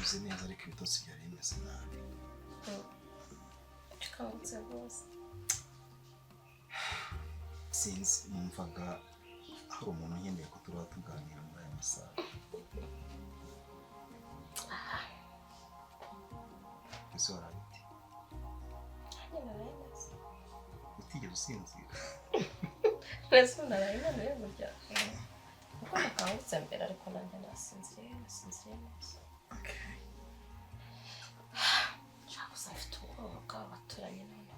meze neza ariko ibitotsi byari bimeze nabi. Ukangutse rwose. Sinzi numvaga hari umuntu nkeneye ko turaba tuganira muri aya masaha. Ese warabite? Utigeze usinzira? Ese narayimaze burya. Uko nakangutse mbere ariko nanjye nasinziriye neza. Okay. Gusa mfite ubwoba bw'abaturanyi none.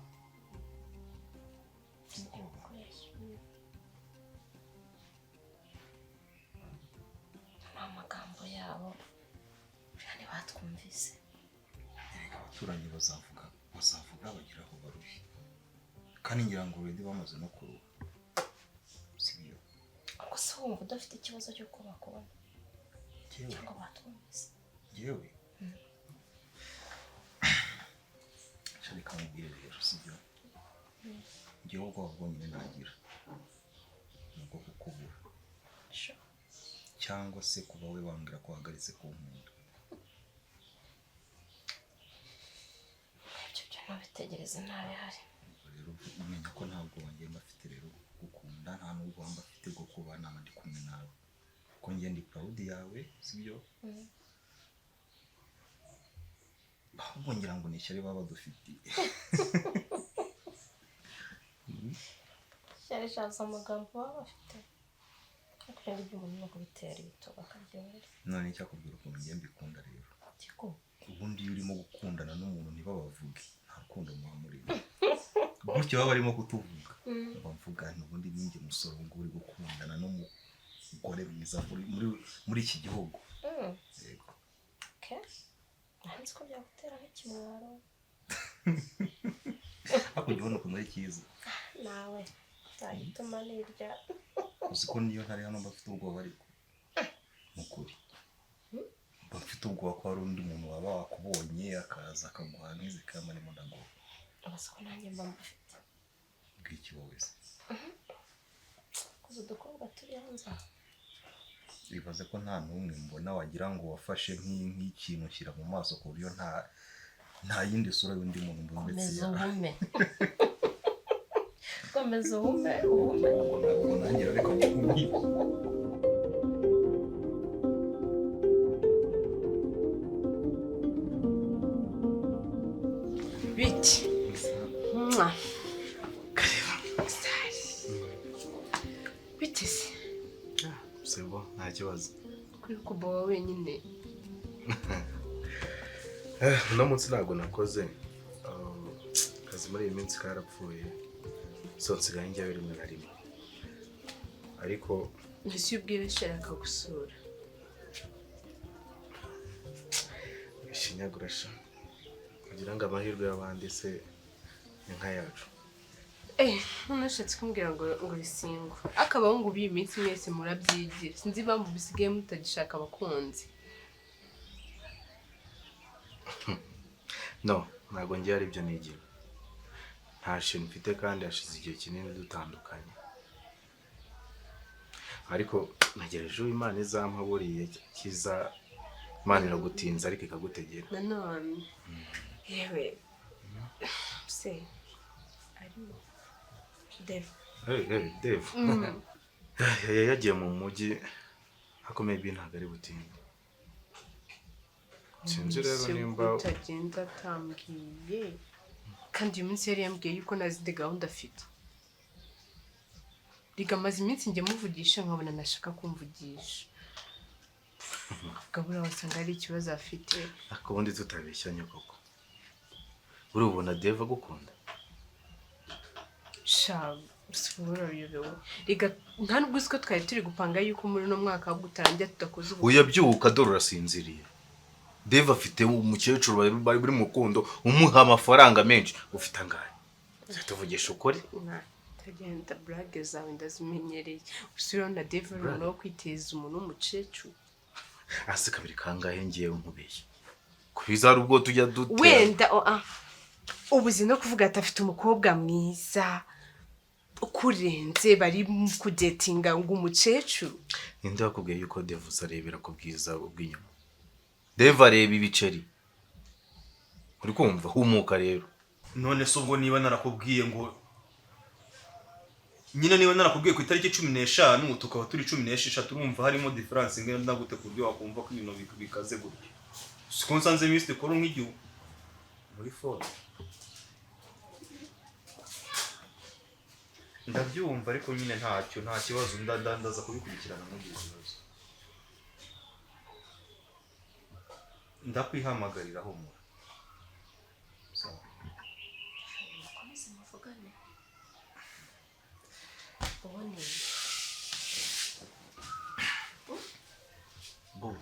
Amagambo yabo yani batwumvise. Erega abaturanyi bazavuga bagira aho barushye. Kandi ngira ngo already bamaze no kuruha. Sibyo. Gusa wumva udafite ikibazo cyo kuba kubona. Jewe. Cyangwa batwumvise. Jewe. Shari kamubwire rero sibyo. Jewe ubwo bwonyine nagira. Nuko kukubura. Sure. Cyangwa se kuba we wambwira ko wahagaritse ku nkunda. Ibyo nabitegereza nabi hari. Rero umenya ko ntabwo wangiye mbafite rero gukunda nta nubwo wamba afite bwo kuba nama ndi kumwe nawe. Ko ngiye ndi proud yawe sibyo? Ahubwo ngira ngo nishyari baba dufite. Cyari shaza amagambo baba bafite. Akandi by'umuntu no kubitera ibitoba akaryohera. None cyakubwira ukuntu ngiye mbikunda rero. Kiko. Ubundi iyo urimo gukundana n'umuntu ntibabavuge. Nta rukundo muhamurira. Gutyo baba barimo kutuvuga. Bamvuga n'ubundi ninjye musoro ngo uri gukundana n'umugore mwiza muri iki gihugu. Yego. Okay. Nzi ko byagutera nk'ikimwaro. Ako njye ubona ukuntu ari cyiza. Nawe zahituma nirya. Uzi ko niyo ntari hano mbafite ubwoba ariko mukuri. Bafite ubwoba ko hari undi muntu waba wakubonye akaza akaguha nk'izi kamari mu ndago. Abasa ko nanjye mba mbafite. Bw'iki wowe se? Kuzo dukobwa turi hanze. Bibaze ko nta n'umwe mbona wagira ngo wafashe nk'ikintu ushyira mu maso ku buryo nta yindi sura y'undi muntu mbonetse ya. Komeza uhume. Ntabwo nanjye ariko kumbi. Biti. Mwah. Kareba. Biti se. Sebo nta kibazo. Kuri kubowa wenyine. Uno munsi ntabwo nakoze. Kazi muri iyi minsi karapfuye. So nsigaye njya rimwe na rimwe. Ariko Ese ubwire shaka gusura. Shinyagurasha. Kugira ngo amahirwe y'abandi se inka yacu. Nonashatse kumbwira ngo bisingo. Akabahungu biyi minsi mwese murabyigira. Sinzi impamvu bisigaye mutagishaka abakunzi. No, ntabwo ngiye ari byo nigira. Nta shintu mfite kandi hashize igihe kinini dutandukanye. Ariko nagereje Imana izampa buriye kiza Imana iragutinza ariko ikagutegera. Nanone. Yewe. Se. Arimo. Dave. Dave. Yagiye mu mujyi hakomeye ntabwo ari butinde. Sinzi rero nimba utagenda atambwiye. Kandi uyu munsi yari yambwiye yuko nazide gahunda afite. Rigamaze iminsi njye muvugisha nkabona nashaka kumvugisha. Gabura wasanga ari ikibazo afite. Ako bundi tutabeshyanye koko. Urubona Dave agukunda? Sura yobewe. Riga nta nubwo uzi ko twari turi gupanga yuko muri no mwaka wo gutangira tudakoze ubu. Uyabyuka dore urasinziriye. Dave afite umukecuru bari muri mukundo umuha amafaranga menshi ufite angahe? Tuvugisha ukuri? Tagenda brage zawe ndazimenyereye. Usura na Dave no kwiteza umuntu w'umukecuru. Ase kabiri kangahe ngiye nkubeshye. Kubizara ubwo tujya dute. Wenda ubuzi no kuvuga ati afite umukobwa mwiza ukurenze bari kudetinga ngo umukecuru. Ninde wakubwiye yuko Dave uzarebera ku bwiza ubw'inyuma? Deva areba ibiceri uri kumva humuka rero none se ubwo niba narakubwiye ngo nyine niba narakubwiye ku itariki 15 tukaba turi 16 urumva harimo difference ngenda gute ku buryo wakumva ko ibintu bikaze gutyo siko nsanze miste koro nk'igihu muri phone ndabyumva ariko nyine nta kibazo ndaza kubikurikirana mu gihe kibazo ndakwihamagarira ho mu bo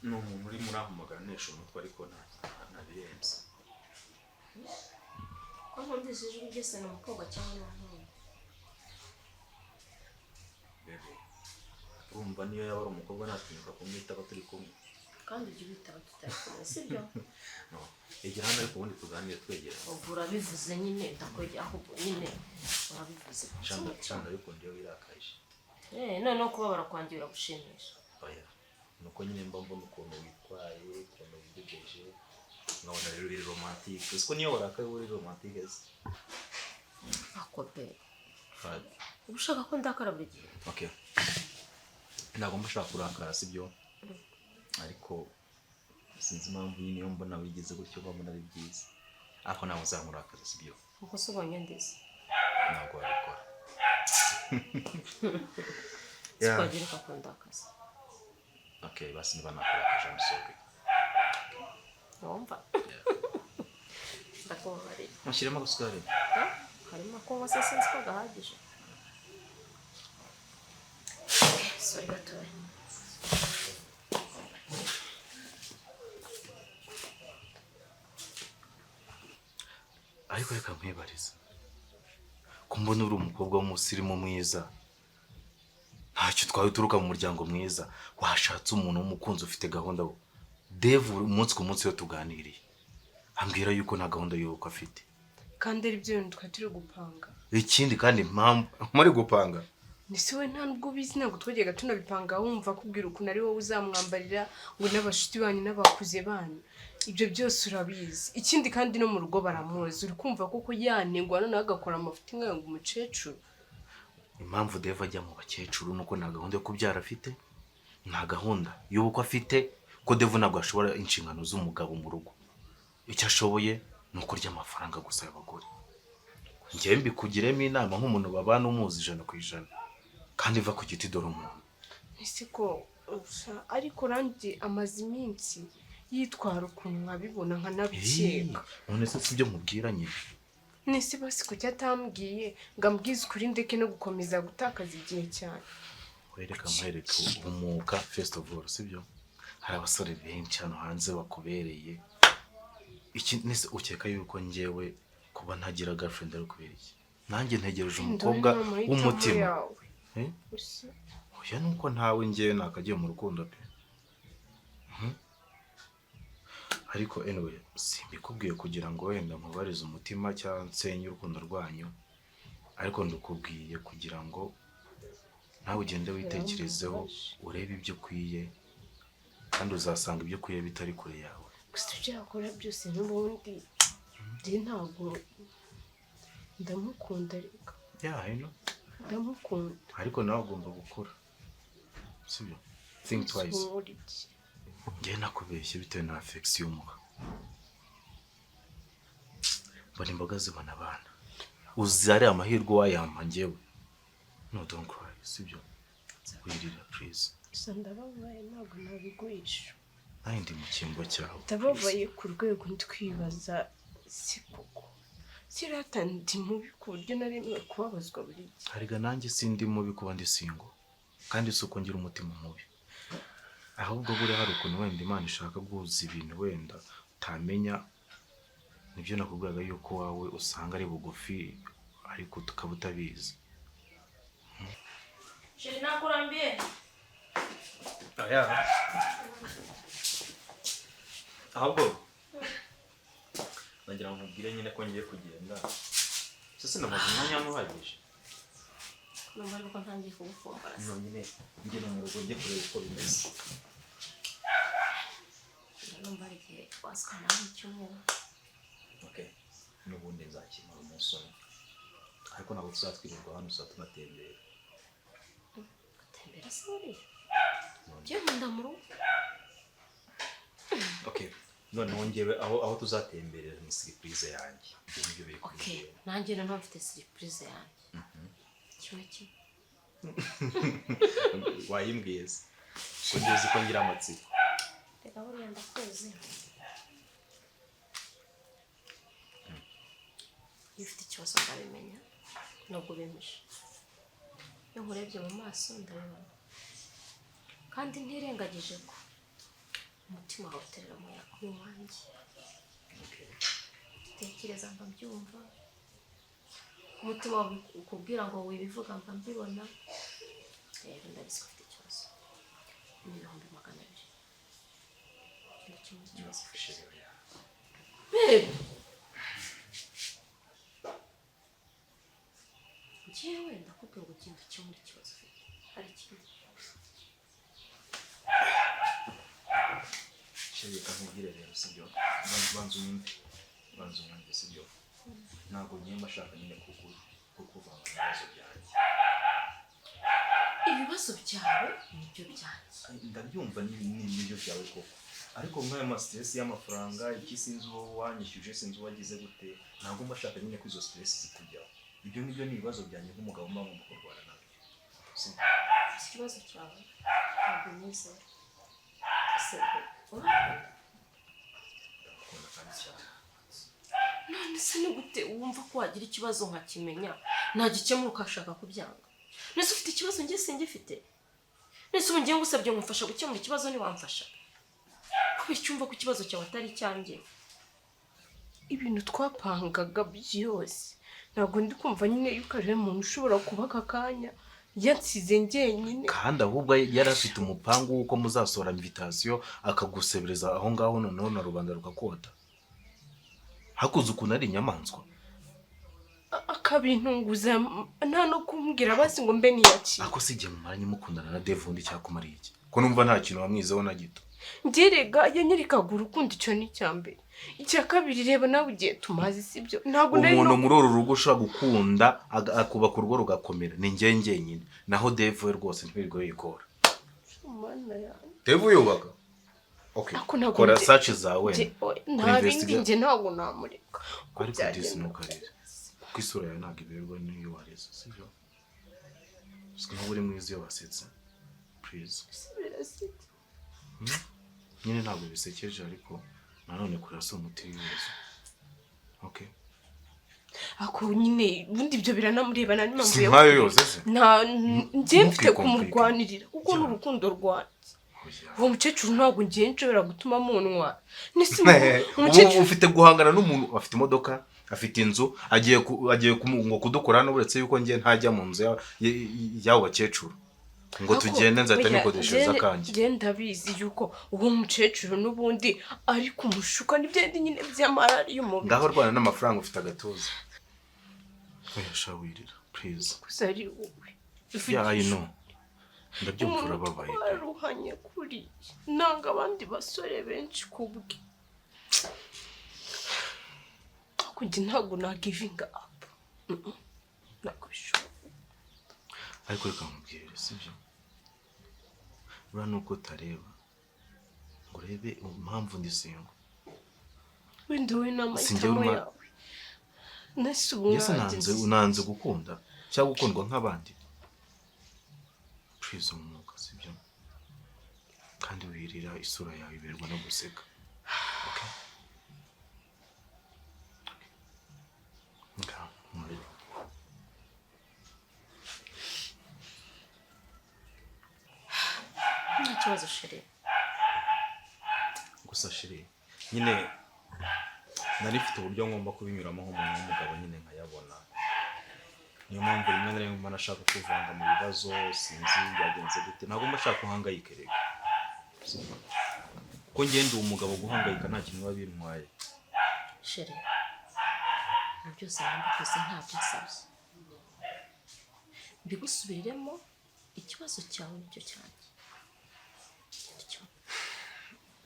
no muri murahamagara nesho umutwe ariko nta birenze ko ntumvise ijwi ryose ni umukobwa cyangwa n'umuhungu bebe urumva niyo yaba ari umukobwa natinyuka kumwitaba turi kumwe kandi ujya ubitaba tutari kumwe sibyo no egera hano ariko ubundi tuganire twegeranye ubwo urabivuze nyine ndakwegera ahubwo nyine urabivuze canda ariko ndiyo wirakaje noneho kubabara kwanjye biragushimisha oya nuko nyine mba mbona ukuntu witwaye ukuntu widegeje nkabona rero uri romantique siko niyo warakaye uri romantique se akobe uba ushaka ko ndakara buri gihe okay ntabwo mbashaka kurakara sibyo ariko sinzi impamvu nyine iyo mbona wigeze gutyo mbona ari byiza ariko nawe uzamurakaza sibyo uko se ubonye ndetse ntabwo wabikora twagira ko akunda akazi okay basi niba nakurakaje amusobe wumva ndakubabarira mushyiremo agasukari harimo ko wose sinzi ko gahagije sorry gatoya ariko reka nkwibariza ko mbona uri umukobwa w'umusirimu mwiza ntacyo twawe uturuka mu muryango mwiza washatse umuntu w'umukunzi ufite gahunda Dave umunsi ku munsi iyo tuganiriye ambwira yuko nta gahunda y'uko afite kandi ari byo bintu twari turi gupanga ikindi kandi impamvu muri gupanga nise we nta nubwo ubizi ntabwo twegega tunabipanga wumva kubwira ukuntu ari wowe uzamwambarira ngo n'abashuti banyu n'abakuze banyu ibyo byose urabizi ikindi kandi no mu rugo baramuzi uri kumva koko yanengwa noneho agakora amafuti nk'ayo ngo umukecuru impamvu Dave ajya mu bakecuru nuko nta gahunda yo kubyara afite nta gahunda y'uko afite ko Dave ntabwo ashobora inshingano z'umugabo mu rugo icyo ashoboye ni ukurya amafaranga gusa y'abagore njyewe mbikugiremo inama nk'umuntu babana umuzi 100% kandi va ku giti dore umuntu ese ko ariko rangi amaze iminsi yitwara ukuntu nkabibona nkanabikeka none se sibyo mubwira nyine nese basi kuki atambwiye ngo ambwize ukuri ndeke no gukomeza gutakaza igihe cyane wereka umuka first of all sibyo hari abasore benshi hano hanze bakubereye iki nese ukeka yuko njyewe kuba ntagira girlfriend ari kubera iki nanjye ntegereje umukobwa w'umutima oya nuko ntawe njyewe nakagiye mu rukundo pe ariko anyway simbikubwiye kugira ngo wenda nkubarize umutima cyangwa nsenye urukundo rwanyu ariko ndukubwiye kugira ngo nawe ugende witekerezeho urebe ibyo ukwiye kandi uzasanga ibyo ukwiye bitari kure yawe gusa ibyo yakora byose n'ubundi njye ntabwo ndamukunda reka ndamukunda ariko nawe ugomba gukura sibyo think twice njye nakubeshye bitewe na affection y'umuha mbona imboga zibona abana uzare amahirwe wayampa njyewe no don't cry sibyo wirira please ndababaye ntabwo nabiguhisha nawe ndi mu cyimbo cyawe ndababaye ku rwego ndikwibaza si koko sirata ndi mubi ku buryo nari kubabazwa buri gihe hariga nanjye sindi mubi kuba ndi single kandi si uko ngira umutima mubi ahubwo buri hari ukuntu wenda Imana ishaka guhuza ibintu wenda utamenya nibyo nakubwaga yuko wawe usanga ari bugufi ariko tukaba utabizi Sheri nakurambiye aya ahubwo nagira ngo mubwire nyine ko ngiye kugenda sese namaze umwanya uhagije numva yuko ntangiye kugufombara no nyine njye no mu rugo njye kureba uko bimeze twazikana n'icyumweru. Okay, n'ubundi nzakimara umunsi umwe ariko ntabwo tuzatwirirwa hano saa tunatembera. Gatembera se uriya byo nkunda mu rugo. Okay, noneho njyewe aho tuzatemberera ni surprise yanjye. Ibyo nibyo biri kuri Okay, njyewe. nanjye rero mfite surprise yanjye. Kimwe kimwe. Wayimbwiye se ko ngeze ko ngira amatsiko. Reka buriya ndakuzi. Iyo ufite ikibazo ndabimenya nubwo ubimisha. Iyo nkurebye mu maso ndabibona kandi ntirengagije ko umutima wawe uterera mu wanjye. Tekereza mba mbyumva, umutima wawe ukubwira ngo wibivuga mba mbibona. Rero ndabizi ko ufite ikibazo. Ni 200,000. Ni kimwe kibazo ufite. Babe! Njyewe ndakubwira ngo ugenda ukemura ikibazo ufite. Hari ikindi. Sheri kakubwire rero sibyo. Banza unyumve sibyo. Ntabwo nyemba ashaka nyine kukuvanga ibibazo byanjye. Ibibazo byawe nibyo byanjye. Ndabyumva n'ibyo byawe koko. Ariko nk'aya ma stress y'amafaranga iki sinzi uwo wanyishyuje sinzi uwagize gute ntabwo mba ashaka nyine ko izo stress zikujyaho. Ibyo nibyo ni ibibazo byanjye nk'umugabo mba ngomba kurwana nabyo. Ikibazo cyawe ntabwo nizera. Ese urakunda kandi cyane. none se ni gute wumva ko wagira ikibazo nkakimenya ntagikemura ukashaka kubyanga? Nese ufite ikibazo njye singifite? Nese ubu ngiye ngusabye ngufasha gukemura ikibazo ntiwamfasha? Kubera icyumva ko ikibazo cyawe atari icyanjye. ibintu twapangaga byose ntabwo ndi kumva nyine yuko ari umuntu ushobora kuba aka kanya yansize njyenyine. kandi ahubwo yari afite umupangu w'uko muzasohora invitation akagusebereza aho ngaho noneho na rubanda rugakota. Hakuze ukuntu ari inyamaswa. Akabintunguza nta no kumbwira basi ngo mbe niyaki. Ako sijye mumaranye mukundana na Dave undi cyakumariye iki? Ko numva nta kintu wamwizeho na gito. Ngerega yanyerekaga urukundo icyo ni cyambere. Icya kabiri reba nawe ugiye tumaze sibyo. Ntabwo nari umuntu muri uru rugo ushaka gukunda akubaka urugo rugakomera ni njye nyine. Naho Dave we rwose ntwirwe yikora. Mana yanjye. Dave yubaka. Okay. Kora search zawe. Nta bindi nge ntabwo namureka. Ariko disi nukarira. Ku isura yawe ntabwo iberwa n'iyo wareze sibyo. Siko uri mwiza iyo wasetse. Please. Nyine ntabwo bisekeje ariko nanone kurasa umuti w'ibibazo. Okay. Ako nyine bundi ibyo biranamureba nani mpamvu yo. Nkayo yose se. Nta ngiye mfite kumurwanirira kuko n'urukundo rwanjye. Uwo mukecuru ntabwo ngiye nshobora gutuma munwa. Nese umukecuru ufite guhangana n'umuntu afite imodoka afite inzu agiye ngo kudukora no buretse yuko ngiye ntajya mu nzu yawo bakecuru ngo tugende nzahita nikodeshereza kanjye. Genda bizi yuko uwo mukecuru n'ubundi ari kumushuka n'ibyende nyine by'amarari y'umubiri. Ngaho rwana n'amafaranga ufite agatuza. Oya shawirira please. Kusari wowe. Yeah, I know. Ndabyumvura babaye. Ruhanye kuri nanga abandi basore benshi kubwe. Kundi ntago na giving up. Nakwisho. Ariko reka mubwire sibyo. Urano uko tareba. Ngo rebe impamvu ndisengo. Wenda we n'amahitamo yawe. Nese ubu unanze gukunda cyangwa gukundwa nk'abandi. Please umwuka sibyo. Kandi wirira isura yawe iberwa no guseka. Okay. Nga muri. Nta kibazo sheri. Gusa sheri nyine nari mfite uburyo ngomba kubinyuramo nk'umuntu w'umugabo nyine nkayabona. Niyo mpamvu rimwe na rimwe nashaka kuvanga mu bibazo sinzi byagenze gute ntabwo mbashaka guhangayika rega. Ko ngende umugabo guhangayika nta kintu biba bintwaye. Sheri. Byose nambikoze nta byasabye. Mbigusubiremo ikibazo cyawe nicyo cyanjye.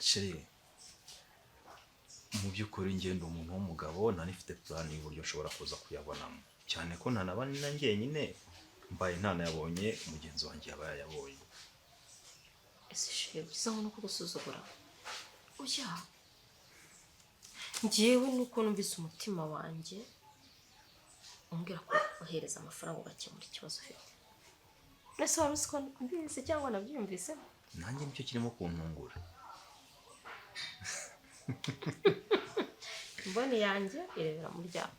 Sheri mu by'ukuri ngenda umuntu w'umugabo ntanifite plan y'uburyo nshobora kuza kuyabonamo cyane ko ntanaba na njyenyine mbaye ntanayabonye mugenzi wanjye yaba yayabonye. ese shewe bisa nko kugusuzugura oya njyewe nuko numvise umutima wanjye umbwira ko ohereza amafaranga ugakemura ikibazo ufite. Ese wari uzi ko mbizi cyangwa nabyumvise? Nanjye nicyo kirimo kuntungura. Mboni yanjye irebera mu ryabo.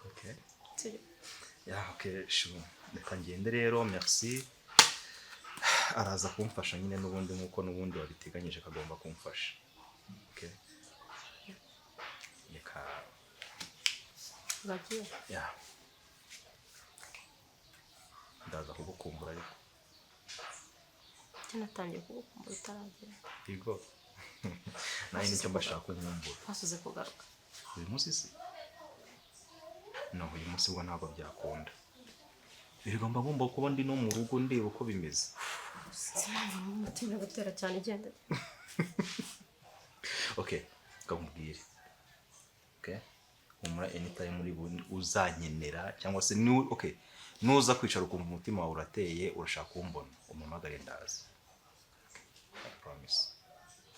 Okay. Okay, sure. Reka ngende rero, merci. Araza kumfasha nyine n'ubundi nkuko n'ubundi wabiteganyije kagomba kumfasha. Okay. Reka. Bagiye. Yeah. Ndaza kugukumbura ariko. Natangiye kugukumbura utaragera. Yego. Naye nicyo mbashaka kunkumbura. Wasuze kugaruka. Uyu munsi se? No, uyu munsi ubwo ntabwo byakunda. Birigomba ngomba kuba ndi no mu rugo ndeba uko bimeze. Sinumva n'umutima gutera cyane igenda. Okay, kamubwire. Okay? Umura anytime muri uzanyenera cyangwa se ni okay. Nuza kwicara ukumva umutima wawe urateye urashaka kumbona umamagare ndaza. I promise.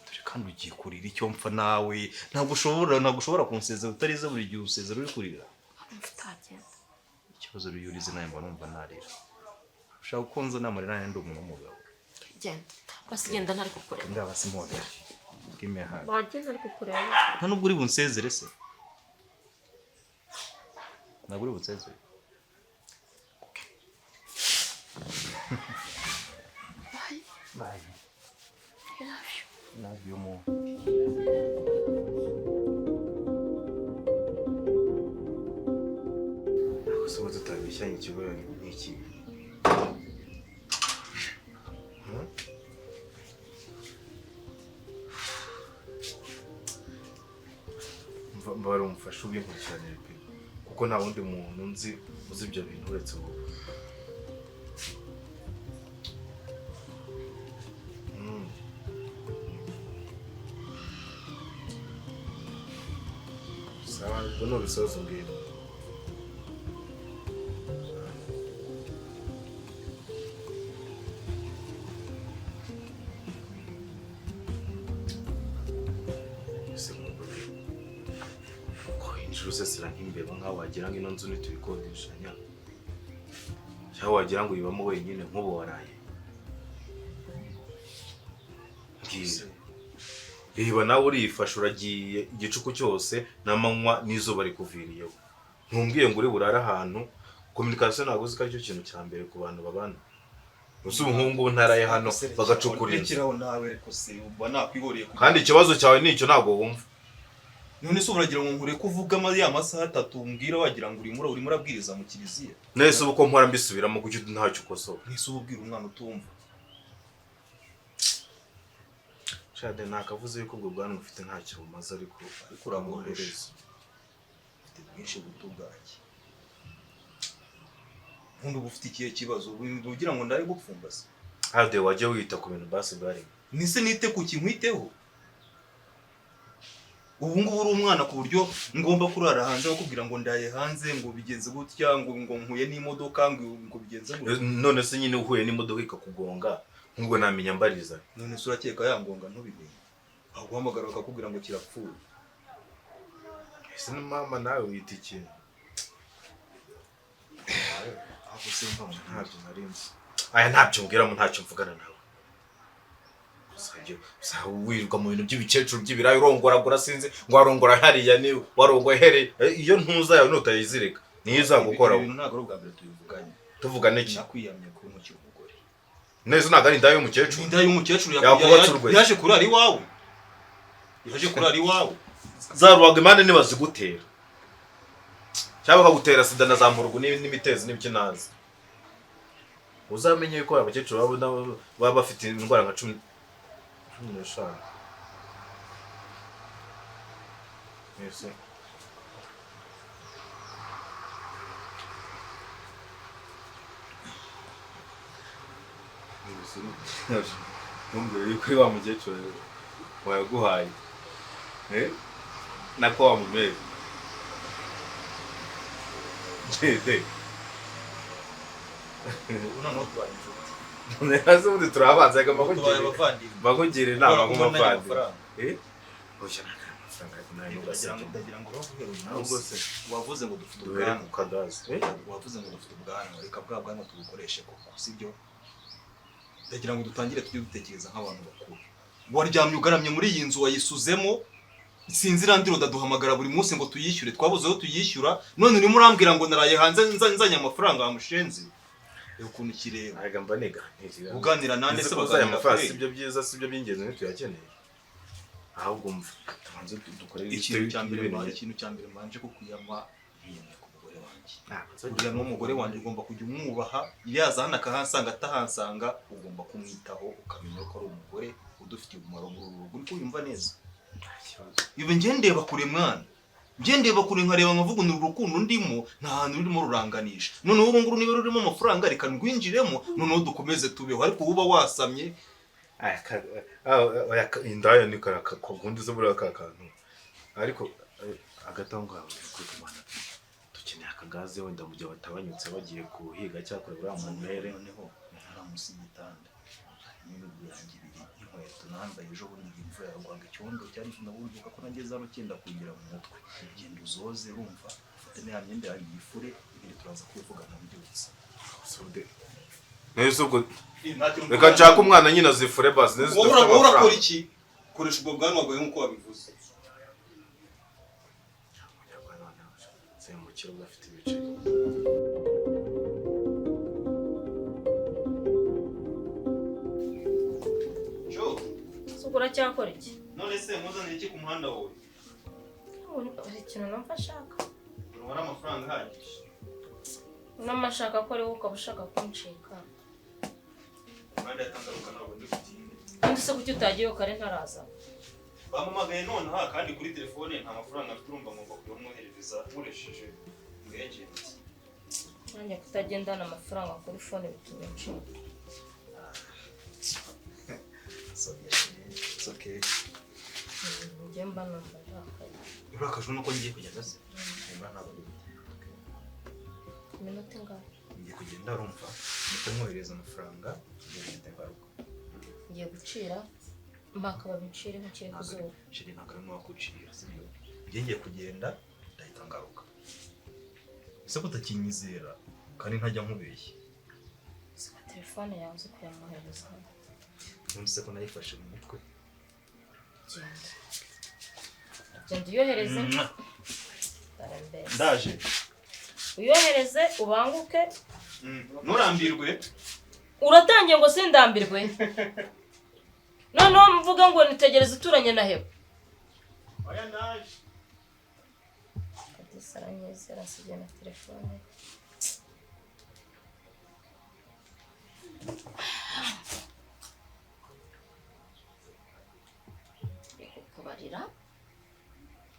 Dore kandi ugiye kurira icyo mpfa nawe ntabwo ushobora kunsezera utarize buri gihe usezera uri kurira. Mfitagenda. Ikibazo ruyurize nawe mba numva narira. Ushaka kukonza namarira nandi umuntu w'umugabo. Genda. Basi genda ntari kukureba. Ngaba simone. Give me a hug. Bagenda ari kukureba. Nta nubwo uri bunsezere se. Ntabwo uri bunsezere. Bye. Bye. I love you. Love you more. Ako tutabishyanye ikibazo n'iki. Mbara umufasha ubinkurikirane pe. Kuko nta wundi muntu nzi uzi ibyo bintu uretse wowe. No bisozo mbwira. Injuru sesira nk'imbeba nkaho wagira ngo ino nzu nituyikodeshanya. Cyangwa wagira ngo uyibamo wenyine nk'ubu waraye. Ngize. Reba nawe urifasha uragiye igicuku cyose n'amanywa n'izuba rikuviriyeho. Ntumbwiye ngo uri burara ahantu communication ntabwo uzi ko aricyo kintu cya mbere ku bantu babana. Uzi umuhungu ntaraye hano bagacukura inzu. Kandi ikibazo cyawe nicyo ntabwo wumva. None se uragira ngo nkure kuvuga ya masaha 3 umbwira wagira ngo urimo urabwiriza mu kiliziya. Nese uko mpora mbisubiramo kuko ntacyo ukosora. Nese ububwira umwana utumva. Shade nakavuze yuko ubwo bwana ufite ntacyo bumaze ariko uramuhereza. Ufite bwinshi butubwaki. Nkundi ufite ikihe kibazo ugira ngo ndari gupfumba se. Hade waje wita ku bintu basi bari. Nise nite ku kinkwiteho. Ubu ngubu uri umwana ku buryo ngomba kurara hanze bakubwira ngo ndaye hanze ngo bigenze gutya ngo nkuye n'imodoka ngo bigenze gutya. None se nyine uhuye n'imodoka ikakugonga ngo namenya mbariza. None se urakeka yangonga ntubimenye. Aho guhamagara bakakubwira ngo kirapfuye. Ese mama nawe wita iki? Aho se mva ntabyo narinzi. Aya ntabyo mbwiramo ntacyo mvugana nawe. Wirirwa mu bintu by'ibikecuru by'ibirayi urongoragura sinzi ngo warongora hariya ni warongoye here iyo ntuza yawe nutayizireka niyo izagukora. Ibintu ntabwo ari ubwa mbere tubivuganye. Tuvugana iki? Nakwiyamye kuri umukiri umugore. Neza ntabwo ari inda y'umukecuru. Inda y'umukecuru yaje kurara iwawe. Yaje kurara iwawe. Zarubaga imande nibazigutera. Cyangwa bakagutera sida na zampurugu n'imitezi n'ibikinazi. Uzamenye yuko abakecuru baba bafite indwara nka 10 n'eshanu. Merci. Ntumbwire yuko wa mukecuru wayaguhaye. nako wa mumezi jede noneho tubaye inshuti neza ubundi turabanza tubaye gamakugira abavandimwe bakugira inama Kubera ko mbona nk'umuvandimwe amafaranga. oya nta amafaranga ariko nayo ndagira ngo bavuge Ahubwo se, wavuze ngo dufite duhere ubwanwa ku kadazi wavuze ngo dufite ubwanwa reka bwa bwanwa tubukoreshe koko sibyo ndagira ngo dutangire tujye dutekereza nk'abantu bakuru waryamye ugaramye muri iyi nzu wayisuzemo sinzi irandiro ndaduhamagara buri munsi ngo tuyishyure twabuze aho tuyishyura none urimo urambwira ngo naraye hanze nzanye amafaranga wamushenze reba ukuntu kireba ntaga mbaniga uganira nande se baganira baganira amafaranga kure sibyo byiza sibyo by'ingenzi ntituyakeneye ahubwo mva tubanze dukore ikintu cya mbere mbanje kukuyama yiyemeye ku mugore wanjye uriya n'umugore wanjye ugomba kujya umwubaha yaza hano akahansanga atahansanga ugomba kumwitaho ukamenya ko ari umugore udufitiye umumaro muri uru rugo uri kuyumva neza ibi ndeba kure mwana ndeba kure nkareba nkavuga ni urukundo ndimo nta hantu rurimo ruranganisha noneho ubu nguru niba rurimo amafaranga reka ndwinjiremo noneho dukomeze tubeho ariko uba wasamye indaya ni karaka kundi zo buri akakantu ariko agatango hawe kuri kumana dukeneye akagaze wenda mu gihe batabanyutse bagiye kuhiga cyangwa kureba mu mbere noneho naramusi igitanda n'ibintu birangirira inkweto nambaye ejo bundi imvura yarwanga icyondo cyari naburuka ko nageze hano cyenda kugira mu mutwe genda uzoze urumva ufate ya myenda yawe yifure ibindi turaza kubivuga mu byutse neza ubwo reka nshaka umwana nyine azifure basi neza dufite amafaranga urakora iki koresha ubwo bwanwa bwawe nk'uko wabivuze mukiro udafite ibice sugura cyakora iki none se muzanire iki ku muhanda wowe hari ikintu numva ashaka urabona amafaranga ahagije n'amashaka ko ari wowe ukaba ushaka kuncika kandi yatangaruka ntabwo ndi kugenda kandi se kuki utagiye kare ntaraza bamamagaye nonaha kandi kuri telefone nta mafaranga afite urumva ngomba kuyamwoherereza nkoresheje agenti nanjye kutagendana amafaranga kuri fone bituma ncika It's okay. njye mba numva ndakaye urakajwe nuko ngiye kugenda se niba ntabwo ndi iminota ingahe ngiye kugenda urumva mutamwohereza amafaranga ngende ngaruka ngiye gucira mpaka babincire nkiye ku zuba shiri ntabwo arimo wakucira sibyo ngiye kugenda ndahita ngaruka ese ko utakinyizera kandi ntajya nkubeshya sika telefone yawe uzi kuyamwohereza numvise ko nayifashe mu mutwe genda uyohereze ndaje uyohereze ubanguke nturambirwe uratangiye ngo sindambirwe noneho mvuga ngo nitegereze uturanye na heba oya ndaje saranyeze rasigaye na telefone kubarira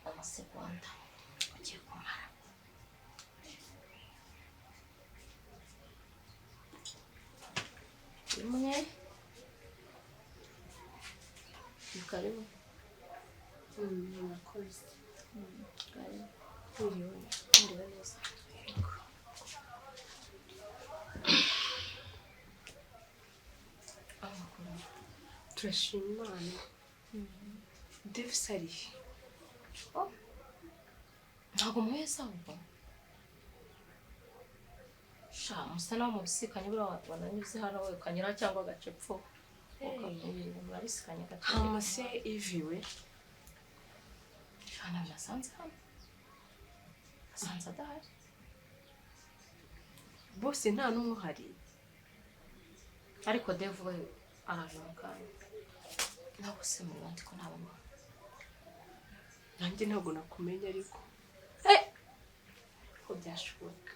amasegonda ugiye kumara imwe ni karibu murakoze karibu ndeba neza turashima Imana Davis ari ntabwo mwese ahubwo sha musa nawe mubisikanye buriya wananyuze hano we ukanyura cyangwa agacepfo murabisikanye gato hama se iviwe shana byasanze hano asanze adahari bose nta n'umwe uhari ariko Dave we araje mu kanya ntabwo se mu bandi ko ntabona nanjye ntabwo nakumenya ariko ko byashoboka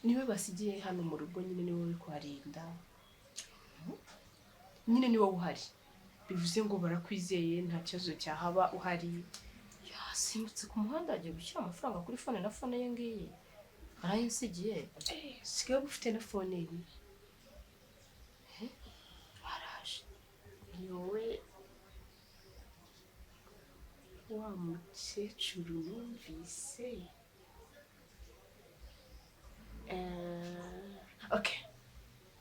niwe basigiye hano mu rugo nyine niwe uri kuharinda nyine niwe uhari bivuze ngo barakwizeye nta kibazo cyahaba uhari yasimbutse ku muhanda agiye gushyira amafaranga kuri fone na fone ye ngiyi arayinsigiye sigaye ufite na fone ye ni wowe wa mukecuru numvise. Okay,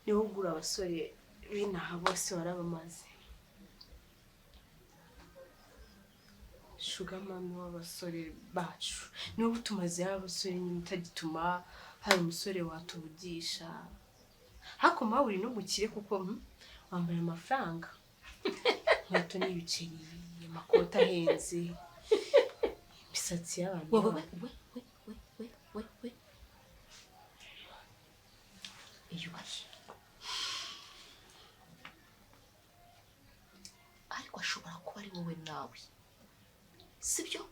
ni wowe ugura abasore b'inaha bose warabamaze. Sugar mami w'abasore bacu ni wowe utumazeho abasore nyine utagituma hari umusore watuvugisha. Hako mawe uri n'umukire kuko wambaye amafaranga, inkweto n'ibiceri, amakoti ahenze, imisatsi y'abantu. we iyubahe, ariko ashobora kuba ari wowe nawe, sibyo?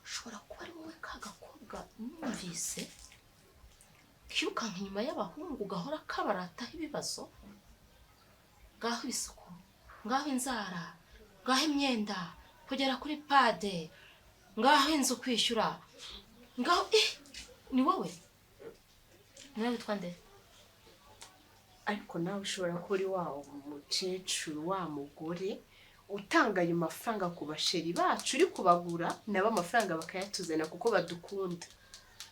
Ashobora kuba ari wowe ka gakobwa numvise kirukanka inyuma y'abahungu gahora kabarataho ibibazo, ngaho isuku, ngaho inzara, ngaho imyenda, kugera kuri pade, ngaho inzu kwishyura, ngaho ni wowe? Nawe witwa nde? Ariko nawe ushobora kuba uri wa mukecuru, wa mugore utanga ayo mafaranga ku basheri bacu uri kubagura, nabo amafaranga bakayatuzana kuko badukunda.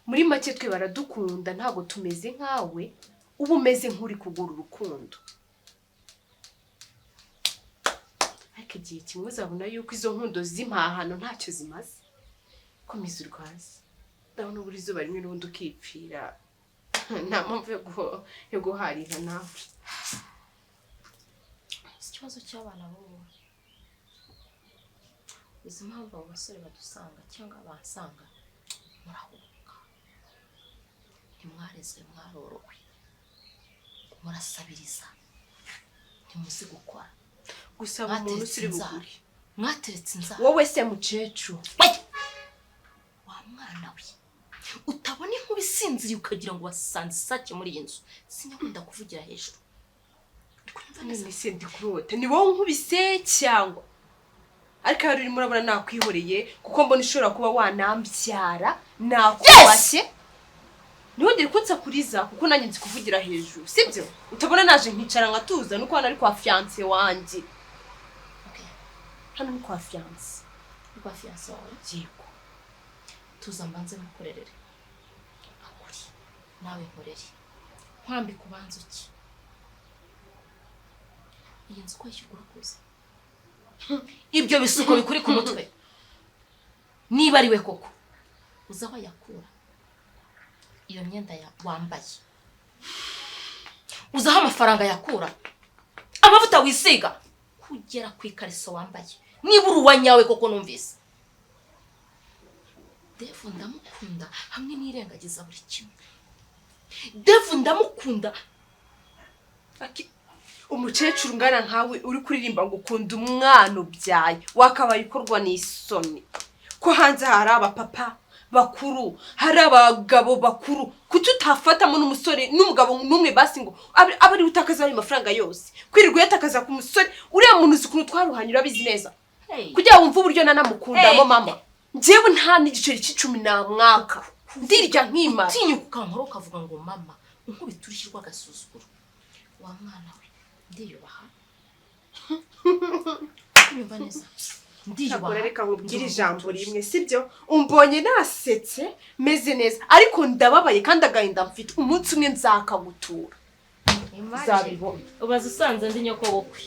Muri make twe baradukunda, ntabwo tumeze nkawe uba umeze nk'uri kugura urukundo. Ariko igihe kimwe uzabona yuko izo nkundo z'impahano ntacyo zimaze. Komeza urwaze, ndabona ubura izuba rimwe n'ubundi ukipfira. Nta mpamvu yo guharira nawe. Ikibazo cy'abana bobo, uzi impamvu abo basore badusanga cyangwa bansanga? Murahubuka, ntimwarezwe, mwarorowe, murasabiriza, ntimuzi gukora, gusaba umuntu usiri buguri, mwateretse inzara. wowe se mukecuru, wa mwana we, utabona inkuba isinziriye ukagira ngo wasanze isake muri iyi nzu. Sinyakunda kuvugira hejuru. none se ndi kurota ni wowe nkubise cyangwa? Ariko hari urimo urabona nakwihoreye kuko mbona ishobora kuba wanambyara nakubashye. Niwe ndiri kunsakuriza kuko nanjye nzi kuvugira hejuru, sibyo? Utabona naje nkicara nkatuza nuko hano ari kwa fiance wanjye. Okay, Hano ni kwa fiance. kwa fiance wawe? Yego. Tuza mbanze mukorerere. Akuri, nawe nkorere. Nkwambi kubanza uki. Iyi nzu ko yishyurwa kuza. Ibyo bisuko bikuri ku mutwe. Niba ari we koko, uza wayakura. Iyo myenda ya wambaye, uzaho amafaranga yakura, amavuta wisiga, kugera ku ikariso wambaye. Niba uri uwanyawe koko numvise. Devu ndamukunda hamwe nirengagiza buri kimwe. Devu ndamukunda. Umukecuru ngana nkawe uri kuririmba ngo ukunda umwana ubyaye, wakabaye ikorwa n'isoni. Ko hanze hari abapapa bakuru, hari abagabo bakuru, kuki utafatamo n'umusore n'umugabo n'umwe basi ngo abari utakaza ayo mafaranga yose? Kwirirwa yatakaza ku musore, uriya muntu uzi ukuntu twaruhanyura bizi neza. Kugira wumva uburyo nanamukundamo mama. Njyewe nta n'igiceri c'10 mwaka. Ndirya nkima. Tinyuka ukankora ukavuga ngo mama, unkubita urushyirwa agasuzuguro. Wa mwana we, ndiyubaha. Nyumva neza. Ndiyubaha. Reka nkubwire ijambo rimwe, sibyo? Umbonye nasetse, meze neza, ariko ndababaye kandi agahinda mfite. Umunsi umwe nzakagutura. Zabibona. Ubaza usanze ndi nyoko bokwe.